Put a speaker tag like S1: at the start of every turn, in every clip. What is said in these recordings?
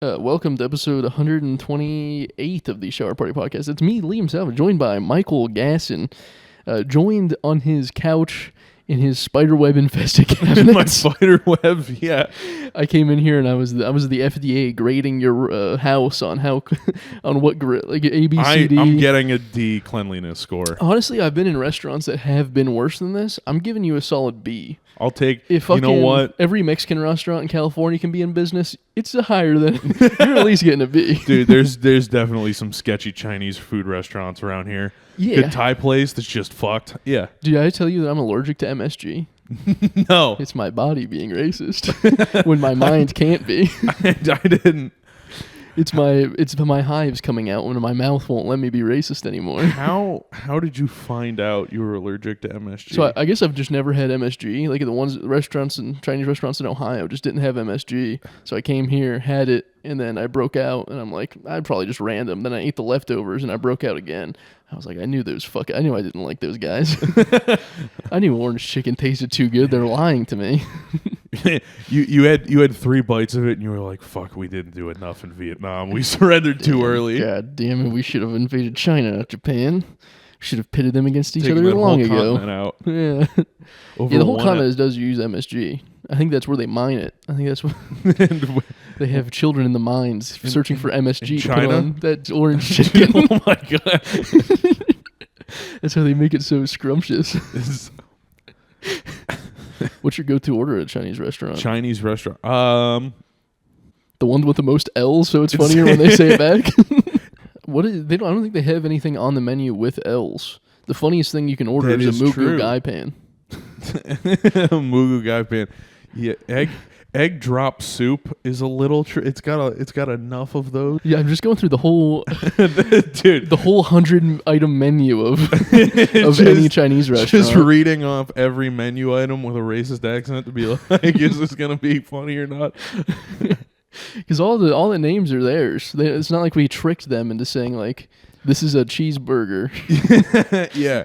S1: Welcome to episode 128 of the Shower Party Podcast. It's me, Liam Salvage, joined by Michael Gasson, joined on his couch in his spiderweb infested cabinet.
S2: My spiderweb, yeah.
S1: I came in here and I was the FDA grading your house on how on what grade, like A, B, C, D.
S2: I'm getting a D cleanliness score.
S1: Honestly, I've been in restaurants that have been worse than this. I'm giving you a solid B.
S2: I'll take,
S1: If
S2: you know what?
S1: Every Mexican restaurant in California can be in business, it's a higher than, you're at least getting a B.
S2: Dude, there's definitely some sketchy Chinese food restaurants around here.
S1: Yeah.
S2: Good Thai place that's just fucked. Yeah.
S1: Did I tell you that I'm allergic to MSG?
S2: No.
S1: It's my body being racist when my mind can't be.
S2: I didn't.
S1: It's my hives coming out when my mouth won't let me be racist anymore.
S2: How did you find out you were allergic to MSG?
S1: So I guess I've just never had MSG. Like the restaurants and Chinese restaurants in Ohio just didn't have MSG. So I came here, had it, and then I broke out. And I'm like, I'd probably just random. Then I ate the leftovers and I broke out again. I was like, I knew I didn't like those guys. I knew orange chicken tasted too good. They're lying to me.
S2: you had 3 bites of it and you were like, fuck, we didn't do enough in Vietnam. We surrendered too early.
S1: God damn it, we should have invaded China, not Japan. Should have pitted them against each
S2: Taking
S1: other
S2: that
S1: long
S2: whole
S1: ago.
S2: continent out.
S1: Yeah.
S2: Over
S1: Yeah, the whole
S2: one
S1: continent does use MSG. I think that's where they mine it. I think that's what they have children in the mines searching for MSG
S2: in
S1: to put
S2: China?
S1: on that orange chicken.
S2: Oh my god.
S1: That's how they make it so scrumptious. What's your go-to order at a Chinese restaurant?
S2: Chinese restaurant.
S1: The one with the most L's, so it's funnier when they say it back. I don't think they have anything on the menu with L's. The funniest thing you can order
S2: That
S1: is a
S2: is
S1: Moo Goo
S2: true.
S1: Gai Pan.
S2: Moo Goo Gai Pan. Yeah, egg drop soup is a little. It's got enough of those.
S1: Yeah, I'm just going through the whole
S2: Dude,
S1: the whole 100-item menu of any Chinese restaurant.
S2: Just reading off every menu item with a racist accent to be like, is this gonna be funny or not?
S1: Because all the names are theirs. It's not like we tricked them into saying like this is a cheeseburger.
S2: Yeah.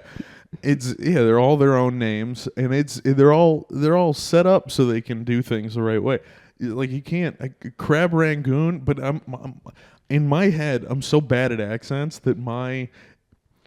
S2: They're all their own names, and they're all set up so they can do things the right way. Like you can't crab rangoon, but I'm in my head I'm so bad at accents that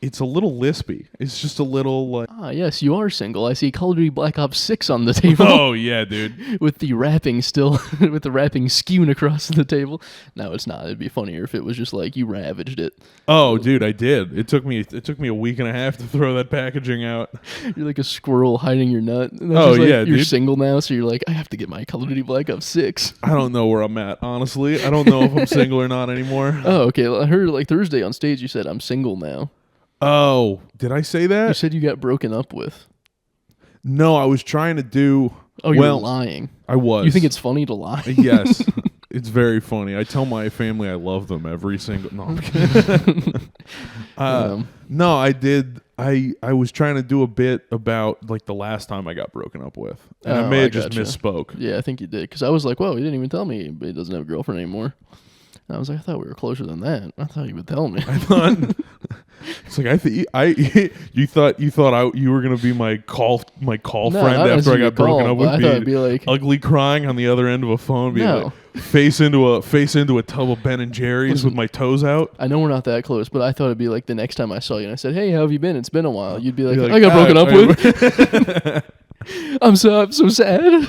S2: it's a little lispy. It's just a little like.
S1: Ah, yes, you are single. I see Call of Duty Black Ops 6 on the table.
S2: Oh yeah, dude.
S1: With the wrapping still, with the wrapping skewing across the table. No, it's not. It'd be funnier if it was just like you ravaged it.
S2: Oh, dude, I did. It took me a week and a half to throw that packaging out.
S1: You're like a squirrel hiding your nut. And
S2: Oh,
S1: just like,
S2: yeah,
S1: you're
S2: dude.
S1: single now, so you're like, I have to get my Call of Duty Black Ops 6.
S2: I don't know where I'm at, honestly. I don't know if I'm single or not anymore.
S1: Oh, okay. Well, I heard like Thursday on stage you said I'm single now.
S2: Oh, did I say
S1: You
S2: that?
S1: said you got broken up with.
S2: No, I was trying to do.
S1: Oh, you're
S2: well,
S1: lying.
S2: I was.
S1: You think it's funny to lie?
S2: Yes. It's very funny. I tell my family I love them every single. No, I'm kidding. No, I did. I was trying to do a bit about like the last time I got broken up with, and I may have just
S1: gotcha.
S2: misspoke.
S1: Yeah, I think you did. Because I was like, whoa, he didn't even tell me, but he doesn't have a girlfriend anymore. And I was like, I thought we were closer than that. I thought you would tell me.
S2: I thought it's like you thought you were gonna be my call
S1: No,
S2: friend
S1: not
S2: after I
S1: necessarily
S2: got broken
S1: call,
S2: up
S1: but I
S2: with,
S1: thought it'd be like,
S2: ugly crying on the other end of a phone, being
S1: No.
S2: like face into a tub of Ben and Jerry's with my toes out.
S1: I know we're not that close, but I thought it'd be like the next time I saw you and I said, hey, how have you been? It's been a while. You'd be like,
S2: You're
S1: I got broken up
S2: with.
S1: with. I'm so sad.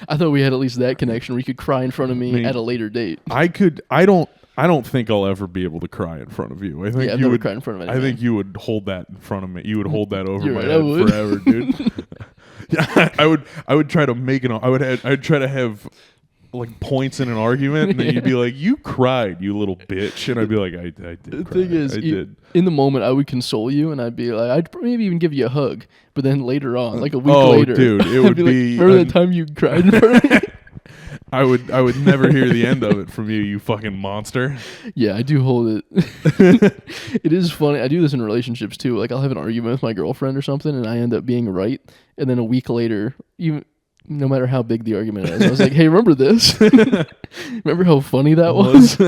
S1: I thought we had at least that connection where you could cry in front of me at a later date.
S2: I don't think I'll ever be able to cry in front of you. I think
S1: Yeah, I've
S2: you
S1: never
S2: would
S1: cried in front of
S2: I
S1: anyone.
S2: think you would hold that in front of me. You would hold that over
S1: You're
S2: my
S1: right, I
S2: head
S1: would.
S2: forever, dude. Yeah, I would try to make I'd try to have like points in an argument, and then you'd be like, "You cried, you little bitch," and I'd be like, "I did."
S1: The
S2: cry.
S1: thing is,
S2: I did.
S1: in the moment, I would console you, and I'd be like, I'd maybe even give you a hug. But then later on, like a week
S2: Oh,
S1: later,
S2: dude, it
S1: I'd
S2: would
S1: be like,
S2: be
S1: remember that time you cried in front of me?
S2: I would never hear the end of it from you, you fucking monster.
S1: Yeah, I do hold it. It is funny. I do this in relationships too. Like I'll have an argument with my girlfriend or something, and I end up being right. And then a week later, even no matter how big the argument is, I was like, "Hey, remember this? Remember how funny that was?"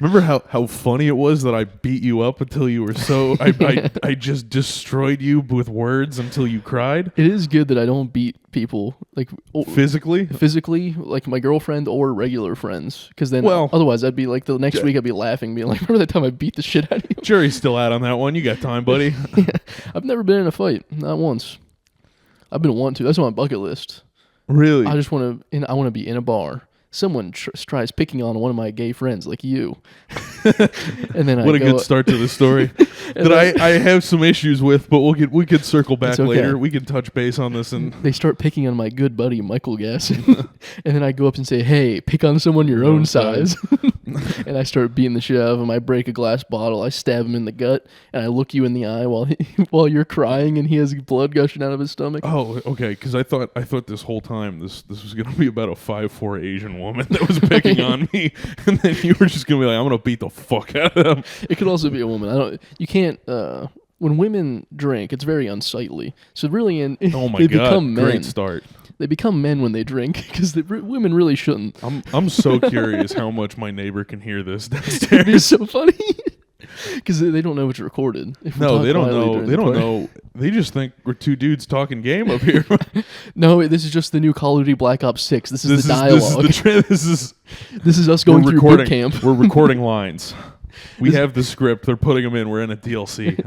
S2: Remember how funny it was that I beat you up until you were so I just destroyed you with words until you cried?
S1: It is good that I don't beat people like
S2: Physically,
S1: like my girlfriend or regular friends, because then
S2: Well,
S1: otherwise I'd be like the next week I'd be laughing, being like, remember that time I beat the shit out of you?
S2: jury's still out on that one. You got time, buddy.
S1: Yeah. I've never been in a fight, not once. I've been wanting to. That's on my bucket list.
S2: Really?
S1: I just want to. I want to be in a bar. Someone tries picking on one of my gay friends, like you, and then
S2: What a good start to the story. That I have some issues with, but we could circle back
S1: okay.
S2: later. We can touch base on this, and
S1: they start picking on my good buddy Michael Gasson, and then I go up and say, "Hey, pick on someone your own size," and I start beating the shit out of him. I break a glass bottle, I stab him in the gut, and I look you in the eye while you're crying, and he has blood gushing out of his stomach.
S2: oh, okay. Because I thought this whole time this was gonna be about a 5'4" Asian woman that was picking on me, and then you were just gonna be like, "I'm gonna beat the fuck out of them."
S1: It could also be a woman. You can't. When women drink, it's very unsightly. So really,
S2: Oh my
S1: they
S2: god!
S1: become men.
S2: Great start.
S1: They become men when they drink because women really shouldn't.
S2: I'm so curious how much my neighbor can hear this
S1: It'd be
S2: downstairs.
S1: so funny because they don't know it's recorded.
S2: No, they don't know. They don't know. They just think we're two dudes talking game up here.
S1: No, this is just the new Call of Duty Black Ops 6. This is the dialogue. This is us going through
S2: recording,
S1: boot camp.
S2: We're recording lines. We have the script. They're putting them in. We're in a DLC.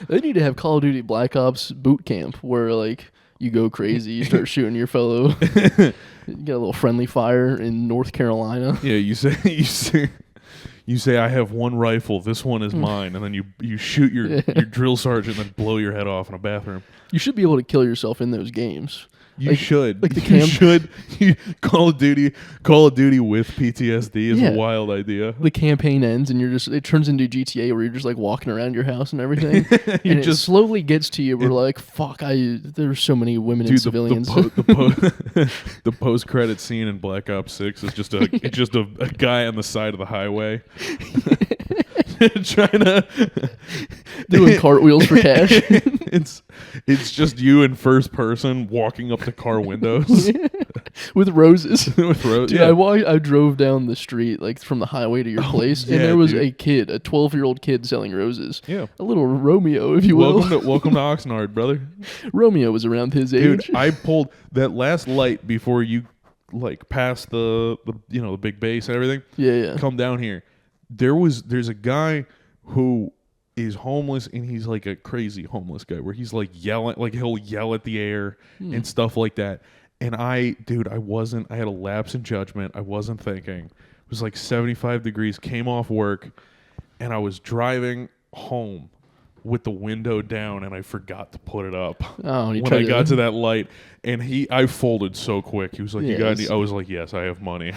S1: They need to have Call of Duty Black Ops boot camp where like you go crazy, you start shooting your fellow. You get a little friendly fire in North Carolina.
S2: Yeah, you say I have one rifle. This one is mine, and then you shoot your drill sergeant and then blow your head off in a bathroom.
S1: You should be able to kill yourself in those games.
S2: You should.
S1: Like the
S2: you should. Call of Duty with PTSD is a wild idea.
S1: The campaign ends and it turns into GTA where you're just like walking around your house and everything. And it slowly gets to you. We're like, fuck, there's so many women and civilians.
S2: The post-credit scene in Black Ops 6 is just a guy on the side of the highway. Trying to
S1: doing cartwheels for cash.
S2: It's just you in first person walking up to car windows
S1: with roses.
S2: Dude,
S1: yeah. I drove down the street like from the highway to your place, and there was a 12-year-old kid selling roses.
S2: Yeah,
S1: a little Romeo, if you will.
S2: Welcome to Oxnard, brother.
S1: Romeo was around his age.
S2: Dude, I pulled that last light before you like passed the the big base and everything.
S1: Yeah.
S2: Come down here. There's a guy who is homeless, and he's like a crazy homeless guy where he's like yelling, like he'll yell at the air and stuff like that. And I had a lapse in judgment. I wasn't thinking. It was like 75 degrees, came off work, and I was driving home with the window down, and I forgot to put it up.
S1: Oh,
S2: when I got to that light, and I folded so quick. He was like, "You got any?" I was like, "Yes, I have money.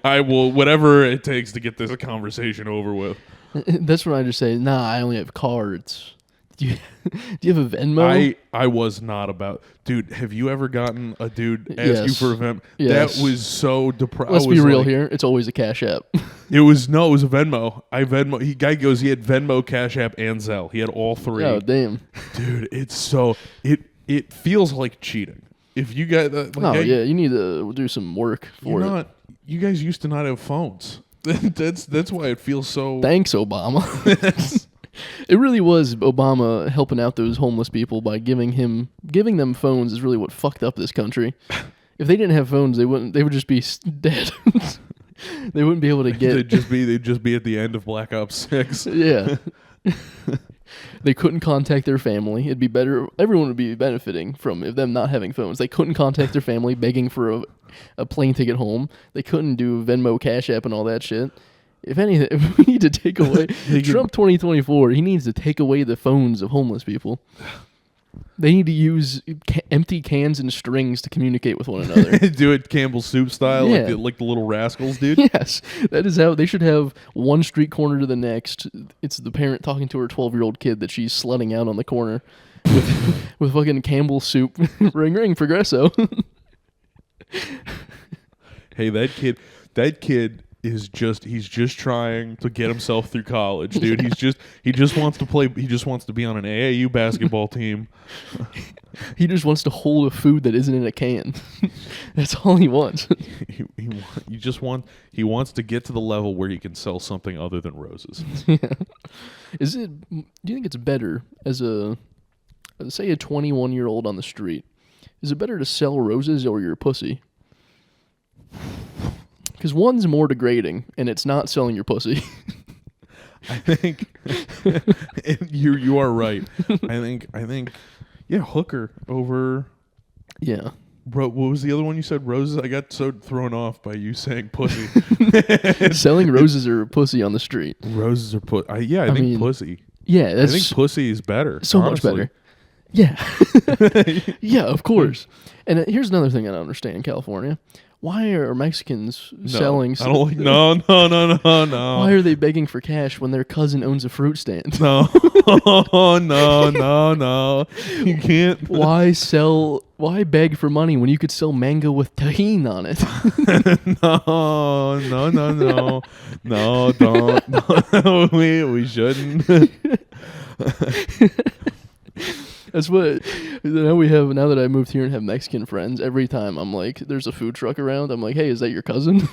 S2: I will, whatever it takes to get this conversation over with."
S1: That's when I just say, "Nah, I only have cards." Do you have a Venmo?
S2: I was not about... Dude, have you ever gotten a dude ask you for a Venmo?
S1: Yes.
S2: That was so depressing.
S1: Let's be real here. It's always a Cash App.
S2: It was a Venmo. Guy goes, he had Venmo, Cash App, and Zelle. He had all three.
S1: Oh, damn.
S2: Dude, it's so... It feels like cheating. If you got...
S1: you need to do some work for it.
S2: You guys used to not have phones. That's why it feels so...
S1: Thanks, Obama. It really was Obama helping out those homeless people by giving them phones is really what fucked up this country. If they didn't have phones, they would just be dead. They wouldn't be able to get...
S2: They'd just be at the end of Black Ops 6.
S1: Yeah. They couldn't contact their family. It'd be better. Everyone would be benefiting from them not having phones. They couldn't contact their family begging for a plane ticket home. They couldn't do Venmo, Cash App, and all that shit. If anything, if we need to take away Trump 2024, he needs to take away the phones of homeless people. They need to use empty cans and strings to communicate with one another.
S2: Do it Campbell's Soup style, like the Little Rascals, dude.
S1: Yes, that is how they should have one street corner to the next. It's the parent talking to her 12-year-old kid that she's slutting out on the corner with fucking Campbell's Soup. Ring ring, Progresso.
S2: Hey, that kid he's just trying to get himself through college, dude. He just wants to play. He just wants to be on an AAU basketball team.
S1: He just wants to hold a food that isn't in a can. That's all he wants.
S2: He wants to get to the level where he can sell something other than roses.
S1: Yeah. Do you think it's better as a 21-year-old on the street? Is it better to sell roses or your pussy? Because one's more degrading, and it's not selling your pussy.
S2: I think you are right. I think yeah, hooker over.
S1: Yeah.
S2: Bro, what was the other one you said? Roses? I got so thrown off by you saying pussy.
S1: Selling roses or pussy on the street.
S2: Roses are I think mean, pussy.
S1: Yeah,
S2: I think pussy is better.
S1: So
S2: honestly.
S1: much better. Yeah. Yeah, of course. And here's another thing I don't understand in California. Why are Mexicans selling...
S2: I don't like... No.
S1: Why are they begging for cash when their cousin owns a fruit stand?
S2: No. No. You can't...
S1: Why beg for money when you could sell mango with tahini on it?
S2: No, don't. No, we shouldn't.
S1: That's what now that I moved here and have Mexican friends, every time I'm like, there's a food truck around, I'm like, hey, is that your cousin?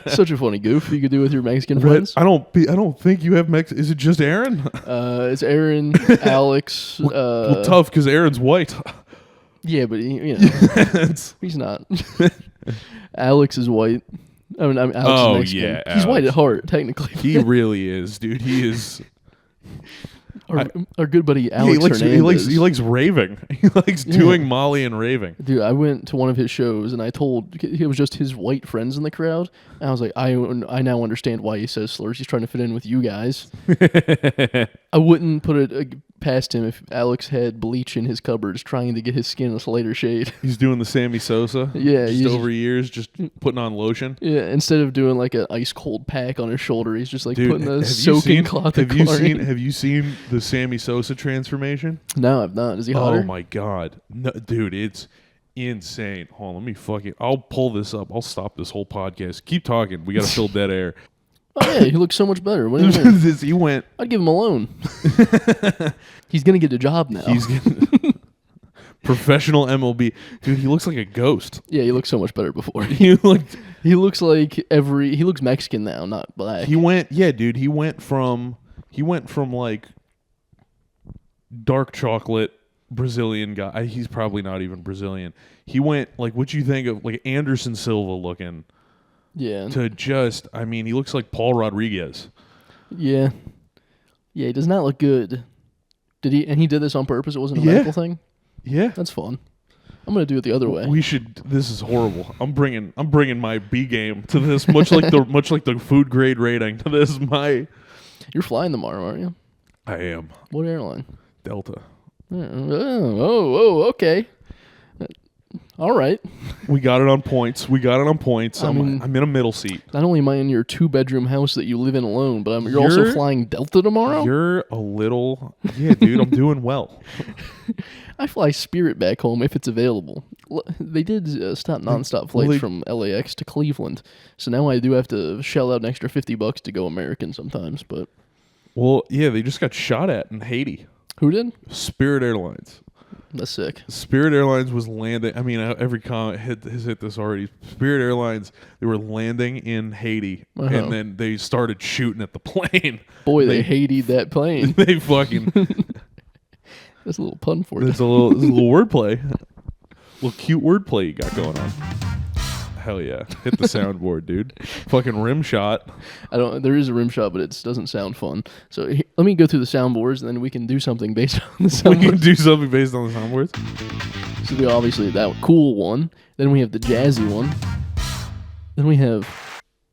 S1: Such a funny goof you could do with your Mexican friends.
S2: I don't think you have Is it just Aaron?
S1: It's Aaron, Alex.
S2: Well, tough because Aaron's white.
S1: Yeah, but he's not. Alex is white. I mean Alex is Mexican.
S2: Yeah,
S1: he's
S2: Alex.
S1: white at heart, technically.
S2: He really is, dude. He is.
S1: Our good buddy Alex Hernandez.
S2: He likes raving. He likes doing Molly and raving.
S1: Dude, I went to one of his shows and it was just his white friends in the crowd. And I was like, I now understand why he says slurs. He's trying to fit in with you guys. I wouldn't put it past him if Alex had bleach in his cupboards trying to get his skin a lighter shade.
S2: He's doing the Sammy Sosa.
S1: Yeah.
S2: Just over years, just putting on lotion.
S1: Yeah, instead of doing like an ice cold pack on his shoulder, he's just like putting a soaking cloth of chlorine.
S2: Have you seen the Sammy Sosa transformation?
S1: No, I've not. Is he hotter?
S2: Oh my god. No, dude, it's insane. Hold on, I'll pull this up. I'll stop this whole podcast. Keep talking. We got to fill dead air.
S1: Oh yeah, he looks so much better. What do you mean?
S2: He went.
S1: I'd give him a loan. He's gonna get a job now.
S2: He's getting professional MLB. Dude, he looks like a ghost.
S1: Yeah, he looked so much better before.
S2: He
S1: looks Mexican now, not black.
S2: He went from like dark chocolate Brazilian guy. He's probably not even Brazilian. He went like what you think of like Anderson Silva looking.
S1: Yeah.
S2: To just, I mean, he looks like Paul Rodriguez.
S1: Yeah. Yeah, he does not look good. Did he? And he did this on purpose? It wasn't a medical thing?
S2: Yeah.
S1: That's fun. I'm going to do it the other way.
S2: This is horrible. I'm bringing my B game to this, much like the food grade rating to this.
S1: You're flying tomorrow, aren't you?
S2: I am.
S1: What airline?
S2: Delta.
S1: Oh, okay. All right.
S2: We got it on points. I'm in a middle seat.
S1: Not only am I in your 2-bedroom house that you live in alone, but you're also flying Delta tomorrow?
S2: You're a little... Yeah, dude, I'm doing well.
S1: I fly Spirit back home if it's available. They did stop nonstop flights from LAX to Cleveland, so now I do have to shell out an extra $50 to go American sometimes, but...
S2: Well, yeah, they just got shot at in Haiti.
S1: Who did?
S2: Spirit Airlines.
S1: That's sick.
S2: Spirit Airlines was landing. I mean, every comment has hit this already. Spirit Airlines, they were landing in Haiti, and then they started shooting at the plane.
S1: Boy, they hated that plane.
S2: They fucking.
S1: That's a little pun for you.
S2: There's a little wordplay, little cute wordplay you got going on. Hell yeah! Hit the soundboard, dude. Fucking rim shot.
S1: There is a rim shot, but it doesn't sound fun. So let me go through the soundboards, and then we can do something based on the soundboards.
S2: We can do something based on the soundboards.
S1: So we obviously that cool one. Then we have the jazzy one. Then we have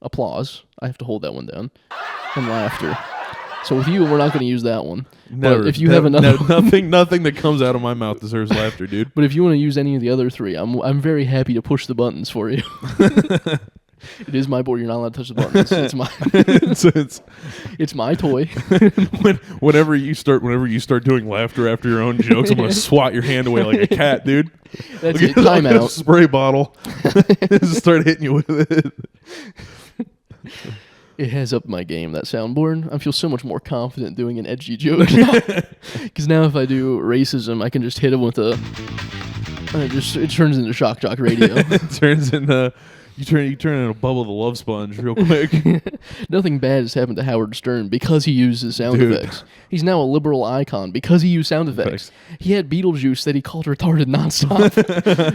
S1: applause. I have to hold that one down. And laughter. So with you, we're not going to use that one.
S2: Never.
S1: But if you have another,
S2: nothing that comes out of my mouth deserves laughter, dude.
S1: But if you want to use any of the other three, I'm very happy to push the buttons for you. It is my board. You're not allowed to touch the buttons. It's my. It's my toy.
S2: Whenever you start doing laughter after your own jokes, I'm gonna swat your hand away like a cat, dude.
S1: That's it. Time out.
S2: Spray bottle. Just start hitting you with it.
S1: It has upped my game, that soundboard. I feel so much more confident doing an edgy joke now. Because now if I do racism, I can just hit him with a... it turns into Shock Jock Radio.
S2: It turns into... You turn into Bubble the Love Sponge real quick.
S1: Nothing bad has happened to Howard Stern because he uses sound
S2: Dude.
S1: effects. He's now a liberal icon because he used sound effects. He had Beetlejuice that he called retarded nonstop.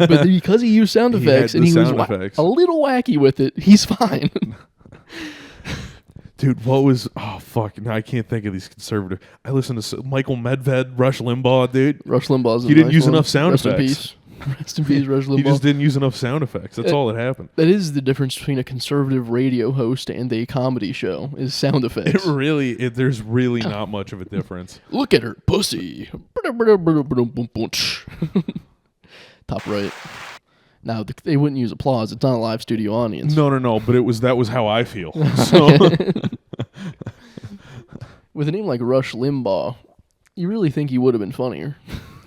S1: But because he used sound effects and he was a little wacky with it, he's fine.
S2: Dude, what was... Oh, fuck. Now I can't think of these conservative... I listened to Michael Medved, Rush Limbaugh, dude.
S1: Rush Limbaugh's
S2: He didn't use enough sound
S1: Rest
S2: effects.
S1: In peace. Rest in peace, Rush Limbaugh.
S2: He just didn't use enough sound effects. That's all that happened.
S1: That is the difference between a conservative radio host and a comedy show, is sound effects.
S2: There's really not much of a difference.
S1: Look at her pussy. Top right. Now, they wouldn't use applause. It's not a live studio audience.
S2: No, but that was how I feel. So.
S1: With a name like Rush Limbaugh, you really think he would have been funnier.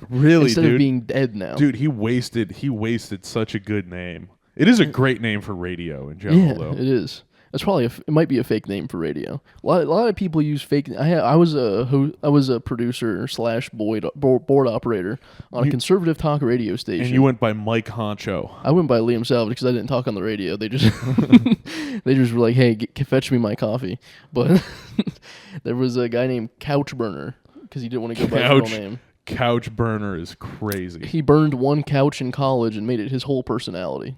S2: Really,
S1: Instead
S2: dude.
S1: of being dead now.
S2: Dude, he wasted such a good name. It is a great name for radio in general, though.
S1: It is. That's probably it might be a fake name for radio. A lot of people use fake. I was a producer / board operator on a conservative talk radio station.
S2: And you went by Mike Honcho.
S1: I went by Liam Salvage because I didn't talk on the radio. They just they just were like, "Hey, fetch me my coffee." But there was a guy named Couch Burner because he didn't want to go by his real name.
S2: Couch Burner is crazy.
S1: He burned one couch in college and made it his whole personality.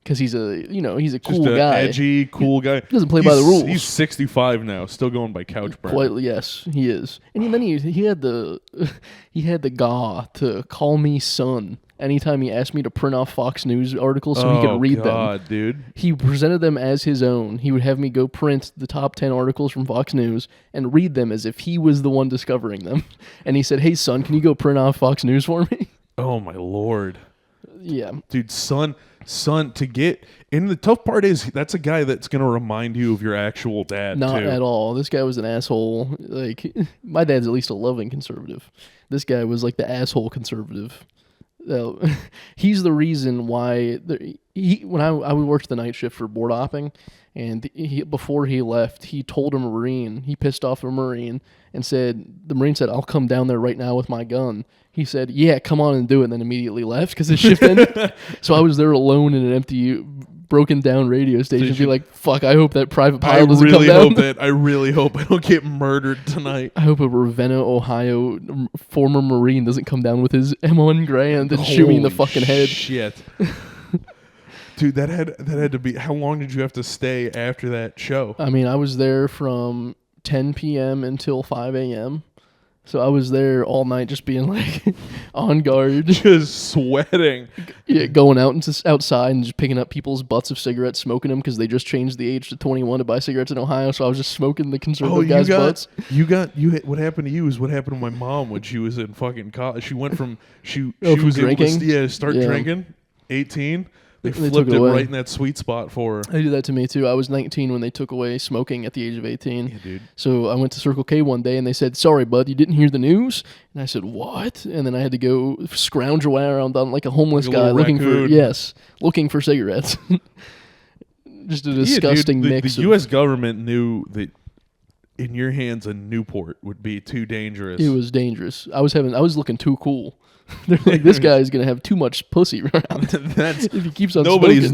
S1: Because he's a cool guy.
S2: Edgy, cool guy.
S1: He doesn't play by the rules.
S2: He's 65 now, still going by Couch Burner.
S1: Yes, he is. And then he had the gall to call me son anytime he asked me to print off Fox News articles so he could read them. Oh, God,
S2: dude.
S1: He presented them as his own. He would have me go print the top 10 articles from Fox News and read them as if he was the one discovering them. And he said, "Hey, son, can you go print off Fox News for me?"
S2: Oh, my Lord.
S1: Yeah.
S2: Dude, son, to get... And the tough part is, that's a guy that's going to remind you of your actual dad,
S1: Not at all. This guy was an asshole. Like, my dad's at least a loving conservative. This guy was like the asshole conservative. He's the reason why when I worked the night shift for board opping, and before he left, he told a Marine, he pissed off a Marine and the Marine said, "I'll come down there right now with my gun." He said, "Yeah, come on and do it," and then immediately left because his shift ended. So I was there alone in an empty, broken down radio station. Be like, "Fuck! I hope that private pilot doesn't come down."
S2: I really hope I don't get murdered tonight.
S1: I hope a Ravenna, Ohio former Marine doesn't come down with his M1 Grand and shoot me in the fucking head.
S2: Shit. Dude, that had to be... How long did you have to stay after that show?
S1: I mean, I was there from 10 p.m. until 5 a.m. So I was there all night just being like on guard.
S2: Just sweating.
S1: Yeah, going outside and just picking up people's butts of cigarettes, smoking them because they just changed the age to 21 to buy cigarettes in Ohio. So I was just smoking the conservative guys' butts.
S2: What happened to you is what happened to my mom when she was in fucking college. She went from... She was
S1: drinking?
S2: able to start drinking, 18... They flipped it right in that sweet spot for her.
S1: They did that to me, too. I was 19 when they took away smoking at the age of 18.
S2: Yeah, dude.
S1: So I went to Circle K one day, and they said, "Sorry, bud, you didn't hear the news?" And I said, "What?" And then I had to go scrounge around on like a homeless guy looking for cigarettes. Just a disgusting mix.
S2: The U.S. government knew that in your hands a Newport would be too dangerous.
S1: It was dangerous. I was looking too cool. They're like, this guy is gonna have too much pussy around. If he keeps on
S2: nobody's.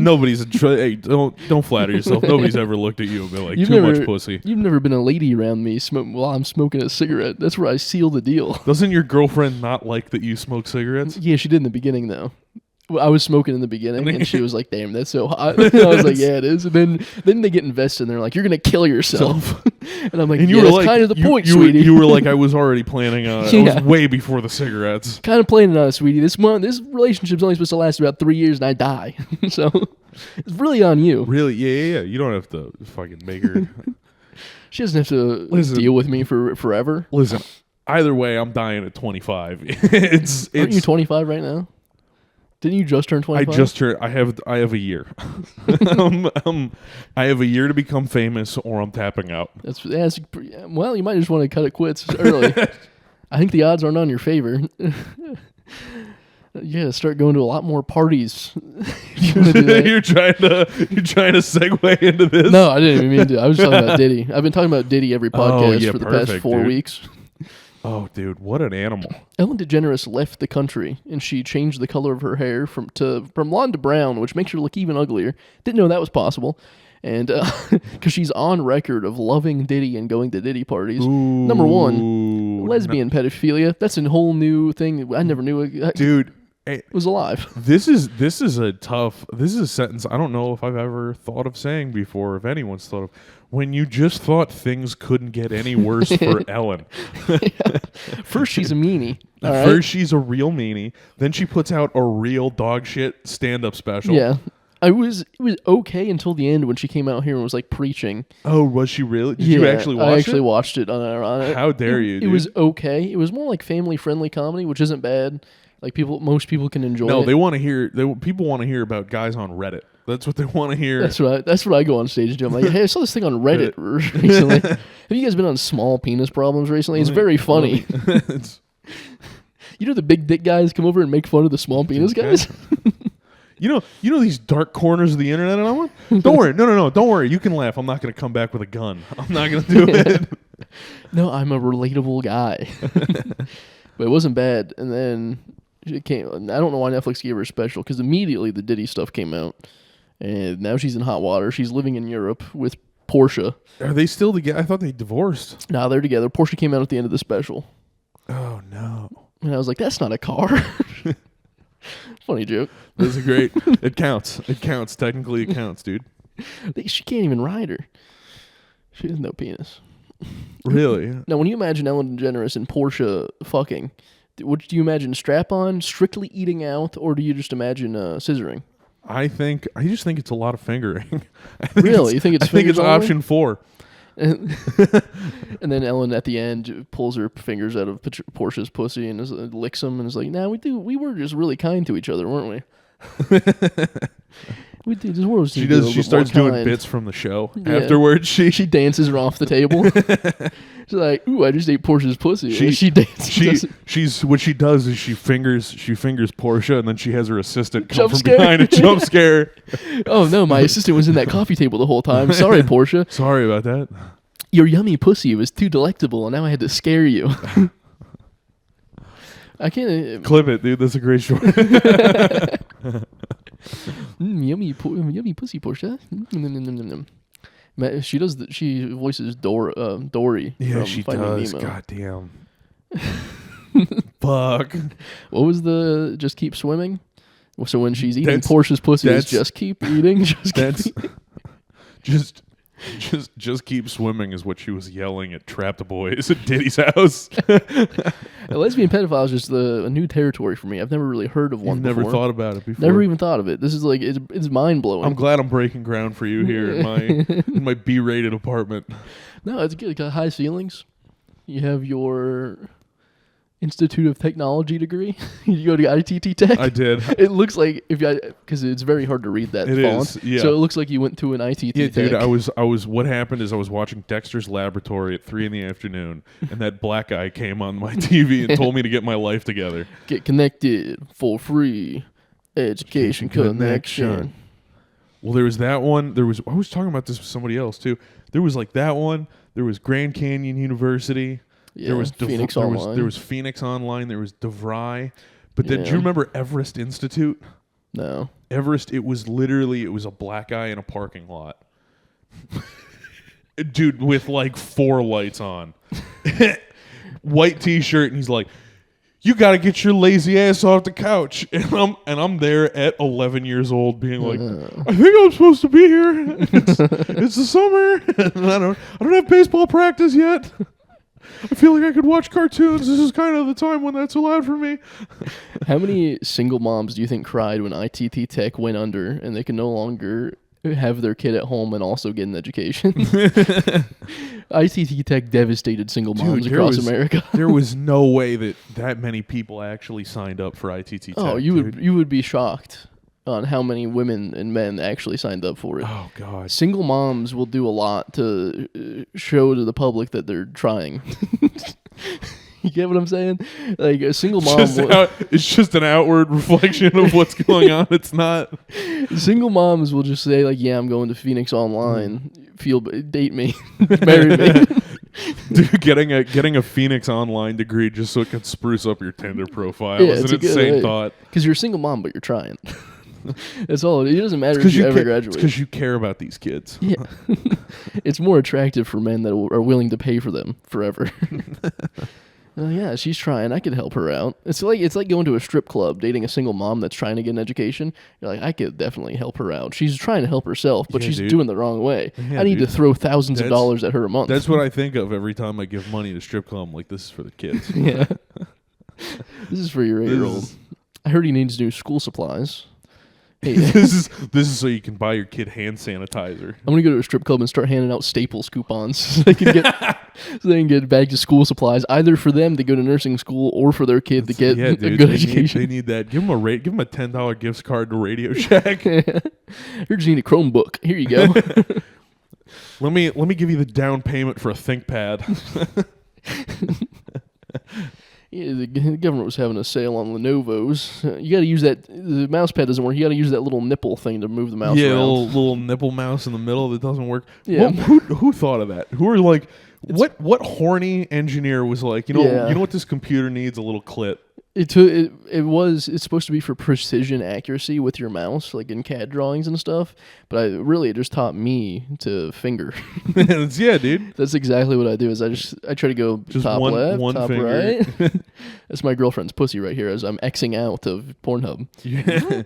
S2: Hey, don't flatter yourself. Nobody's ever looked at you and been like, too much pussy.
S1: You've never been a lady around me while I'm smoking a cigarette. That's where I seal the deal.
S2: Doesn't your girlfriend not like that you smoke cigarettes?
S1: Yeah, she did in the beginning though. I was smoking in the beginning, and she was like, "Damn, that's so hot." And I was like, "Yeah, it is." And then they get invested, and they're like, "You're gonna kill yourself." And I'm like, "Yeah, that's kind of the point, sweetie."
S2: You were like, "I was already planning on it. I was way before the cigarettes."
S1: Kind of planning on it, sweetie. This relationship's only supposed to last about 3 years, and I die. So it's really on you.
S2: Really? Yeah. You don't have to fucking make her.
S1: She doesn't have to deal with me for forever.
S2: Listen, either way, I'm dying at 25.
S1: Aren't you 25 right now? Didn't you just turn 25?
S2: I just turned. I have a year. I have a year to become famous, or I'm tapping out.
S1: Well, you might just want to cut it quits early. I think the odds aren't on your favor. You gotta start going to a lot more parties. You wanna do that.
S2: you're trying to segue into this.
S1: No, I didn't even mean to. I was talking about Diddy. I've been talking about Diddy every podcast for the past 4
S2: dude.
S1: weeks.
S2: Oh, dude, what an animal!
S1: Ellen DeGeneres left the country and she changed the color of her hair from blonde to brown, which makes her look even uglier. Didn't know that was possible. And because she's on record of loving Diddy and going to Diddy parties.
S2: Ooh,
S1: Number one, lesbian pedophilia. That's a whole new thing. I never knew it.
S2: Dude,
S1: was alive.
S2: This is a sentence I don't know if I've ever thought of saying before, if anyone's thought of. When you just thought things couldn't get any worse for Ellen.
S1: Yeah. First, she's a meanie.
S2: First, she's a real meanie. Then she puts out a real dog shit stand-up special.
S1: Yeah. It was okay until the end when she came out here and was like preaching.
S2: Oh, was she really? Did you actually watch it?
S1: I actually watched it on it.
S2: How dare you, dude?
S1: It was okay. It was more like family-friendly comedy, which isn't bad. Like most people can enjoy it.
S2: No, they want to hear. People want to hear about guys on Reddit. That's what they want to hear.
S1: That's what I go on stage and do. I'm like, hey, I saw this thing on Reddit recently. Have you guys been on small penis problems recently? It's very funny. You know the big dick guys come over and make fun of the small penis guys?
S2: You know these dark corners of the internet, and I'm like, don't worry, no, don't worry. You can laugh. I'm not going to come back with a gun. I'm not going to do it.
S1: No, I'm a relatable guy. But it wasn't bad. And then it came. I don't know why Netflix gave her a special, because immediately the Diddy stuff came out. And now she's in hot water. She's living in Europe with Portia.
S2: Are they still together? I thought they divorced.
S1: No, they're together. Portia came out at the end of the special.
S2: Oh, no.
S1: And I was like, that's not a car. Funny joke.
S2: That's a great. It counts. It counts. Technically, it counts, dude.
S1: She can't even ride her. She has no penis.
S2: Really?
S1: Now, when you imagine Ellen DeGeneres and Portia fucking, do you imagine strap-on, strictly eating out, or do you just imagine scissoring?
S2: I just think it's a lot of fingering.
S1: Really? You think it's fingers only?
S2: option 4.
S1: And then Ellen at the end pulls her fingers out of Portia's pussy and licks them and is like, "Nah, we were just really kind to each other, weren't we?" We did. This world
S2: She does. She starts doing bits from the show.
S1: Yeah.
S2: Afterwards, she
S1: dances her off the table. She's like, "Ooh, I just ate Portia's pussy." She dances.
S2: What she does is she fingers Portia, and then she has her assistant come
S1: Jump
S2: from
S1: scare.
S2: behind and jump scare.
S1: Oh no, my assistant was in that coffee table the whole time. Sorry, Portia.
S2: Sorry about that.
S1: Your yummy pussy was too delectable, and now I had to scare you. I can't
S2: clip it, dude. That's a great story.
S1: Yummy pussy, Portia. She does. She voices Dory.
S2: Yeah,
S1: from
S2: she
S1: Finding
S2: does.
S1: Nemo.
S2: Goddamn. Fuck.
S1: What was the just keep swimming? So when she's eating Portia's pussy, it's just keep eating.
S2: Just keep swimming is what she was yelling at Trapped Boys at Diddy's house.
S1: A lesbian pedophile is just a new territory for me. I've never really heard of one.
S2: Never thought about it before.
S1: Never even thought of it. This is like it's mind blowing.
S2: I'm glad I'm breaking ground for you here in my B-rated apartment.
S1: No, it's good. It got high ceilings. You have your Institute of Technology degree. You go to ITT Tech.
S2: I did.
S1: It looks like because it's very hard to read that font.
S2: Is, yeah.
S1: So it looks like you went to an ITT
S2: yeah,
S1: Tech.
S2: dude. I was. What happened is I was watching Dexter's Laboratory at 3 p.m, and that black guy came on my TV and told me to get my life together.
S1: Get connected for free education connection.
S2: Well, there was that one. I was talking about this with somebody else too. There was like that one. There was Grand Canyon University.
S1: Yeah, there was Phoenix Online.
S2: There was Phoenix Online. There was DeVry. But then, do you remember Everest Institute?
S1: No.
S2: Everest. It was a black guy in a parking lot, dude, with like 4 lights on, white T-shirt, and he's like, "You got to get your lazy ass off the couch." And I'm there at 11 years old, being like, "I think I'm supposed to be here. It's the summer. And I don't have baseball practice yet. I feel like I could watch cartoons. This is kind of the time when that's allowed for me."
S1: How many single moms do you think cried when ITT Tech went under and they can no longer have their kid at home and also get an education? ITT Tech devastated single moms across America.
S2: There was no way that many people actually signed up for ITT Tech.
S1: Oh, you would be shocked on how many women and men actually signed up for it.
S2: Oh, God.
S1: Single moms will do a lot to show to the public that they're trying. You get what I'm saying? Like a single mom.
S2: It's just an outward reflection of what's going on. It's not.
S1: Single moms will just say like, "Yeah, I'm going to Phoenix Online. Date me, marry me."
S2: Dude, getting a Phoenix Online degree just so it can spruce up your Tinder profile is an insane thought.
S1: Because you're a single mom, but you're trying. That's all. It doesn't matter if you ever graduate.
S2: Because you care about these kids.
S1: Yeah. It's more attractive for men that are willing to pay for them forever. Yeah, she's trying. I could help her out. It's like going to a strip club, dating a single mom that's trying to get an education. You're like, I could definitely help her out. She's trying to help herself, but she's doing the wrong way. Yeah, I need to throw thousands of dollars at her a month.
S2: That's what I think of every time I give money to strip club. I'm like, this is for the kids.
S1: Yeah. This is for your 8-year-old. I heard he needs new school supplies. Hey.
S2: This is so you can buy your kid hand sanitizer.
S1: I'm gonna go to a strip club and start handing out Staples coupons so they can get back to school supplies, either for them to go to nursing school or for their kid to get a good education.
S2: They need that. Give them a $10 gift card to Radio Shack.
S1: You just need a Chromebook. Here you go.
S2: Let me give you the down payment for a ThinkPad.
S1: Yeah, the government was having a sale on Lenovo's. You got to use that. The mouse pad doesn't work. You got to use that little nipple thing to move the mouse around.
S2: Yeah, little nipple mouse in the middle that doesn't work.
S1: Yeah.
S2: Who thought of that? Who are like, what horny engineer was like, you know what this computer needs? A little clit.
S1: It's supposed to be for precision accuracy with your mouse, like in CAD drawings and stuff. But it just taught me to finger.
S2: Yeah, dude.
S1: That's exactly what I do. Is I try to go just top left, top finger. Right. That's my girlfriend's pussy right here as I'm Xing out of Pornhub.
S2: Yeah.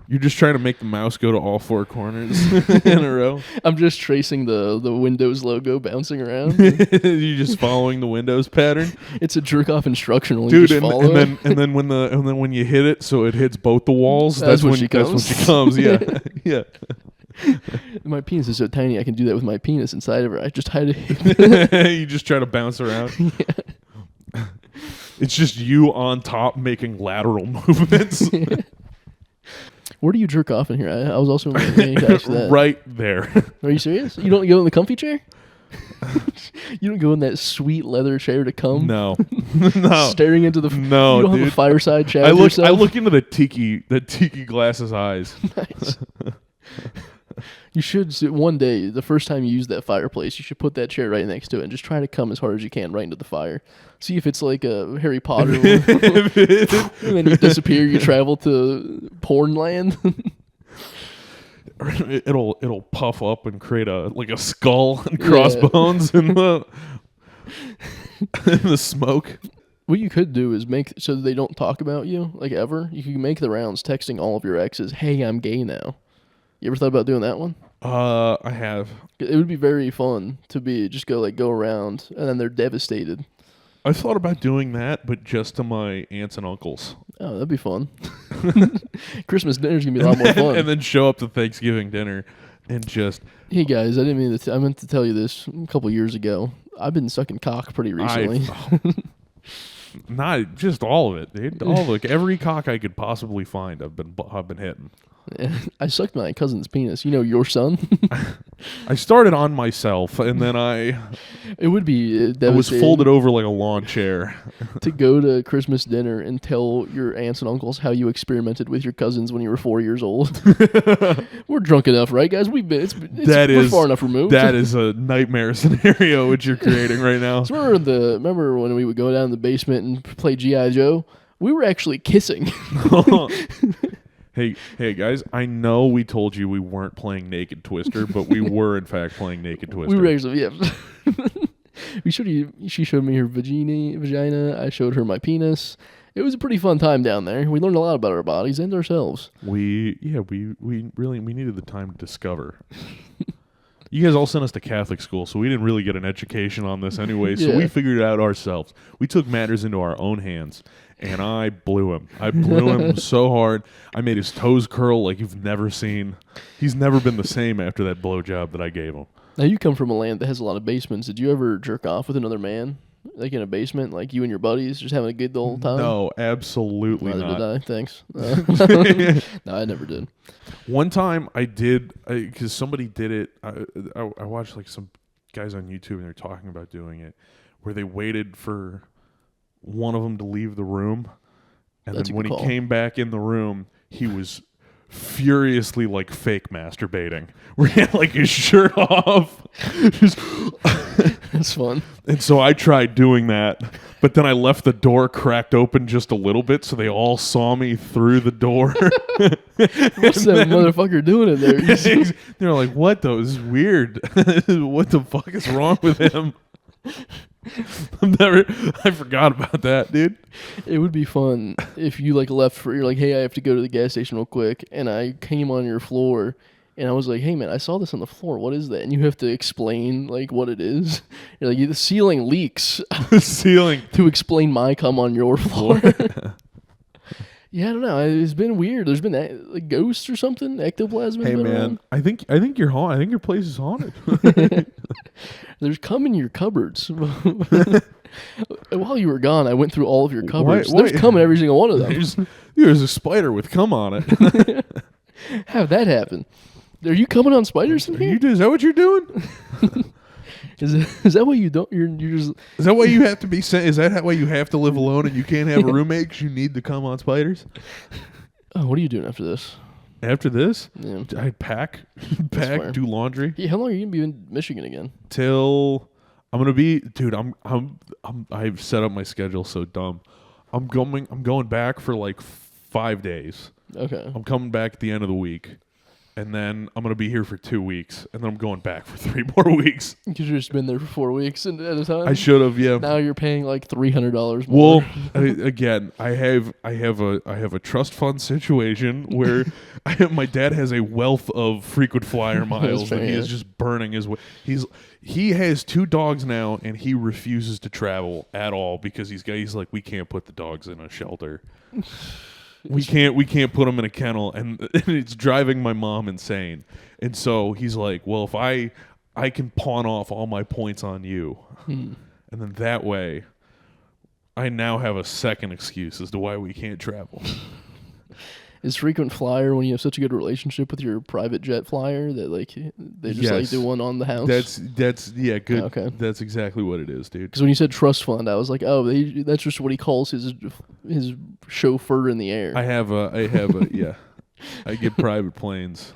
S2: You're just trying to make the mouse go to all four corners in a row.
S1: I'm just tracing the Windows logo bouncing around.
S2: You're just following the Windows pattern.
S1: It's a jerk off instructional.
S2: Dude, and then when you hit it, so it hits both the walls. That's when she comes. Yeah, yeah.
S1: My penis is so tiny, I can do that with my penis inside of her. I just hide it.
S2: You just try to bounce around.
S1: Yeah.
S2: It's just you on top making lateral movements.
S1: Where do you jerk off in here? I was also going to ask that.
S2: Right there.
S1: Are you serious? You don't go in the comfy chair? You don't go in that sweet leather chair to come?
S2: No. No.
S1: Staring into the...
S2: No,
S1: you don't have a fireside chat with yourself?
S2: I look into the tiki glasses eyes.
S1: Nice. You should, one day, the first time you use that fireplace, you should put that chair right next to it and just try to come as hard as you can right into the fire. See if it's like a Harry Potter one. And then you disappear, you travel to porn land.
S2: It'll puff up and create a skull and crossbones in the smoke.
S1: What you could do is make so that they don't talk about you, like ever. You could make the rounds texting all of your exes, "Hey, I'm gay now." You ever thought about doing that one?
S2: I have.
S1: It would be very fun to go around, and then they're devastated.
S2: I thought about doing that, but just to my aunts and uncles.
S1: Oh, that'd be fun. Christmas dinner's gonna be a lot more fun.
S2: And then show up to Thanksgiving dinner and just...
S1: Hey guys, I meant to tell you this a couple years ago. I've been sucking cock pretty recently.
S2: Not just all of it, dude. Every cock I could possibly find, I've been hitting.
S1: I sucked my cousin's penis. You know, your son.
S2: I started on myself, and then
S1: it would be devastating.
S2: I was folded over like a lawn chair.
S1: To go to Christmas dinner and tell your aunts and uncles how you experimented with your cousins when you were 4 years old. We're drunk enough, right, guys? We're far enough removed.
S2: That is a nightmare scenario which you're creating right now.
S1: So remember when we would go down in the basement and play G.I. Joe? We were actually kissing.
S2: Hey guys, I know we told you we weren't playing Naked Twister, but we were in fact playing Naked Twister.
S1: We were actually, yeah. She showed me her vagina. I showed her my penis. It was a pretty fun time down there. We learned a lot about our bodies and ourselves.
S2: We needed the time to discover. You guys all sent us to Catholic school, so we didn't really get an education on this anyway, so we figured it out ourselves. We took matters into our own hands, and I blew him. I blew him so hard. I made his toes curl like you've never seen. He's never been the same after that blowjob that I gave him.
S1: Now, you come from a land that has a lot of basements. Did you ever jerk off with another man? Like in a basement, like you and your buddies just having a good old time?
S2: No, absolutely not.
S1: Neither did I. Thanks. No, I never did.
S2: One time I did, because somebody did it. I watched like some guys on YouTube and they're talking about doing it, where they waited for one of them to leave the room. And
S1: That's
S2: then
S1: a
S2: when
S1: good
S2: he
S1: call.
S2: came back in the room, he was furiously like fake masturbating, where he had like his shirt off. Just
S1: That's fun.
S2: and so I tried doing that, but then I left the door cracked open just a little bit so they all saw me through the door.
S1: What's that motherfucker doing in there?
S2: They're like, what though? This is weird. What the fuck is wrong with him? I forgot about that, dude.
S1: It would be fun if you like left for, you're like, hey, I have to go to the gas station real quick, and I came on your floor, and I was like, hey man, I saw this on the floor. What is that? And you have to explain like what it is. You're like, the ceiling leaks.
S2: The ceiling.
S1: To explain my cum on your floor. Yeah, I don't know. It's been weird. There's been like ghosts or something. Ectoplasm.
S2: Hey
S1: been
S2: man,
S1: around.
S2: I think your I think your place is haunted.
S1: There's cum in your cupboards. While you were gone, I went through all of your cupboards.
S2: Why-
S1: There's cum in every single one of them.
S2: There's a spider with cum on it.
S1: How'd that happen? Are you coming on spiders in here?
S2: Is that what you're doing?
S1: Is that what you don't? You're just.
S2: Is that why you have to be sent? Is that why you have to live alone and you can't have a roommate because you need to come on spiders?
S1: Oh, what are you doing after this?
S2: After this,
S1: Yeah.
S2: I'd pack,
S1: fair.
S2: do laundry
S1: Yeah, how long are you gonna be in Michigan again?
S2: till I'm gonna be, dude. I've set up my schedule so dumb. I'm going back for like 5 days.
S1: Okay.
S2: I'm coming back at the end of the week, and then I'm gonna be here for 2 weeks, and then I'm going back for 3 more weeks.
S1: Because you've just been there for 4 weeks and at a time.
S2: I should have, yeah.
S1: Now you're paying like $300 more.
S2: Well, again, I have a trust fund situation where my dad has a wealth of frequent flyer miles
S1: fair,
S2: that he is
S1: yeah.
S2: just burning his way. He has 2 dogs now, and he refuses to travel at all because he's like, we can't put the dogs in a shelter. We can't put them in a kennel, and it's driving my mom insane. And so he's like, well, if I can pawn off all my points on you, and then that way I now have a second excuse as to why we can't travel.
S1: Is frequent flyer when you have such a good relationship with your private jet flyer that like they just like
S2: Yes.
S1: do one on the house?
S2: That's yeah, good.
S1: Okay.
S2: That's exactly what it is, dude.
S1: Because when you said trust fund, I was like, oh, that's just what he calls his chauffeur in the air.
S2: I have a yeah. I get private planes.